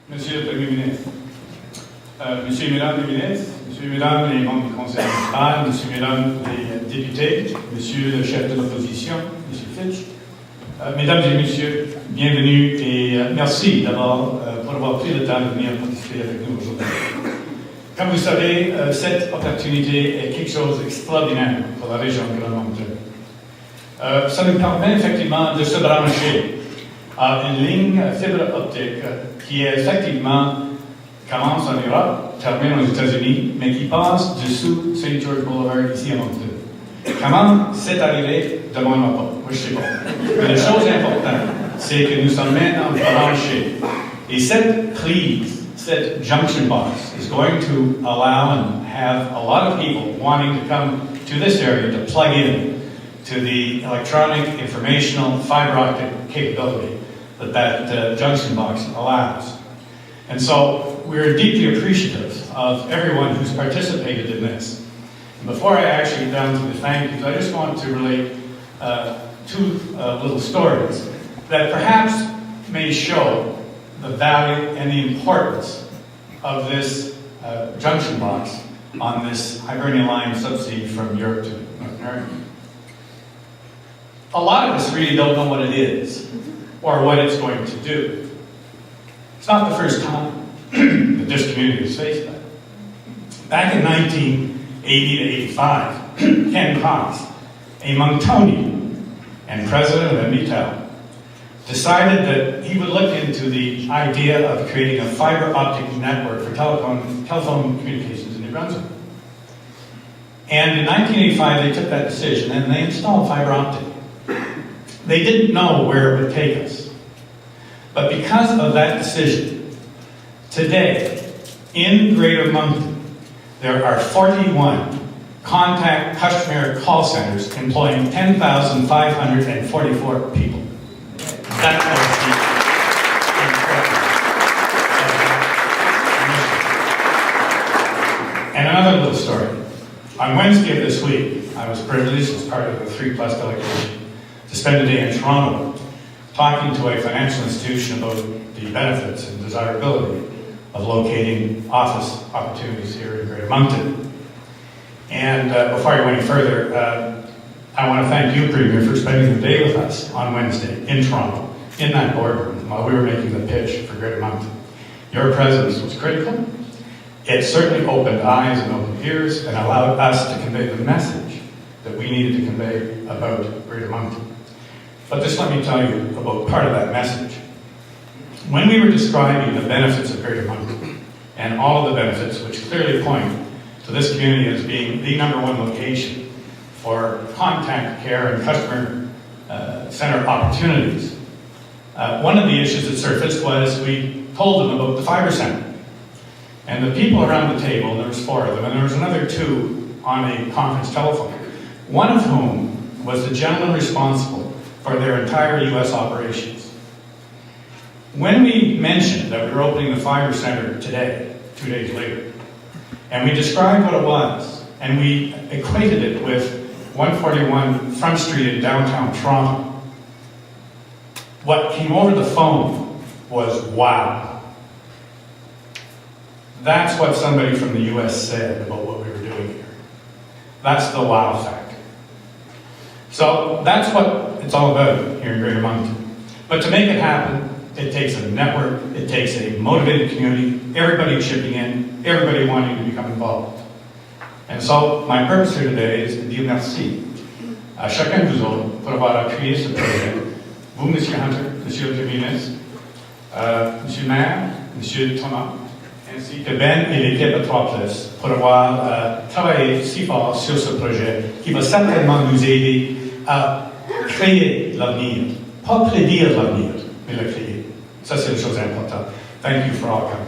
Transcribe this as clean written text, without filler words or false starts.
Monsieur le Premier ministre, Monsieur et Mesdames les ministres, Monsieur et Mesdames les membres du Conseil municipal, Monsieur et Mesdames les députés, Monsieur le chef de l'opposition, Monsieur Fitch, Mesdames et Messieurs, bienvenue et merci d'abord pour avoir pris le temps de venir participer avec nous aujourd'hui. Comme vous savez, cette opportunité est quelque chose d'extraordinaire pour la région de la Moncton. Ça nous permet effectivement de se brancher à une ligne fibre optique qui est effectivement commence en Europe, termine aux États-Unis, mais qui passe dessous St. George Boulevard ici à Moncton. Comment c'est arrivé? Demande-moi pas. Moi, je sais pas. Mais la chose importante, c'est que nous sommes maintenant branchés. Et cette prise, cette junction box, is going to allow and have a lot of people wanting to come to this area to plug in to the electronic, informational, fiber optic capability that junction box allows. And so we're deeply appreciative of everyone who's participated in this. And before I actually get down to the thank yous, I just want to relate two little stories that perhaps may show the value and the importance of this junction box on this Hibernian line subsea from Europe to North America. A lot of us really don't know what it is or what it's going to do. It's not the first time that this community has faced that. Back in 1980 to 85, Ken Cox, a Monctonian and president of NEW-BRUNSWICK, decided that he would look into the idea of creating a fiber optic network for telephone communications in New Brunswick. And in 1985, they took that decision and they installed fiber optic. They didn't know where it would take us. But because of that decision, today, in Greater Moncton, there are 41 contact customer call centers employing 10,544 people. That's and another little story. On Wednesday of this week, I was privileged as part of the 3+ delegation to spend a day in Toronto talking to a financial institution about the benefits and desirability of locating office opportunities here in Greater Moncton. And before I go any further, I want to thank you, Premier, for spending the day with us on Wednesday in Toronto, in that boardroom, while we were making the pitch for Greater Moncton. Your presence was critical. It certainly opened eyes and opened ears and allowed us to convey the message that we needed to convey about Greater Moncton. But just let me tell you about part of that message. When we were describing the benefits of Greater Moncton, and all of the benefits which clearly point to this community as being the #1 location for contact care and customer center opportunities, one of the issues that surfaced was we told them about the Fibre Centre. And the people around the table, and there was 4 of them, and there was another 2 on a conference telephone, one of whom was the gentleman responsible for their entire U.S. operations. When we mentioned that we were opening the Fibre Centre today, 2 days later, and we described what it was, and we equated it with 141 Front Street in downtown Toronto, what came over the phone was, wow. That's what somebody from the U.S. said about what we were doing here. That's the wow factor. So that's what it's all about here in Greater Moncton. But to make it happen, it takes a network, it takes a motivated community, everybody chipping in, everybody wanting to become involved. And so my purpose here today is to dire merci à chacun de vous autres pour avoir appuyé ce projet. Vous, Monsieur Hunter, Monsieur le Premier ministre, Monsieur le maire, Monsieur Thomas, ainsi que Ben et l'équipe de 3+, pour avoir travaillé si fort sur ce projet qui va certainement nous aider à créer l'avenir. Pas prédire l'avenir, mais le créer. Ça, c'est une chose importante. Thank you for all coming.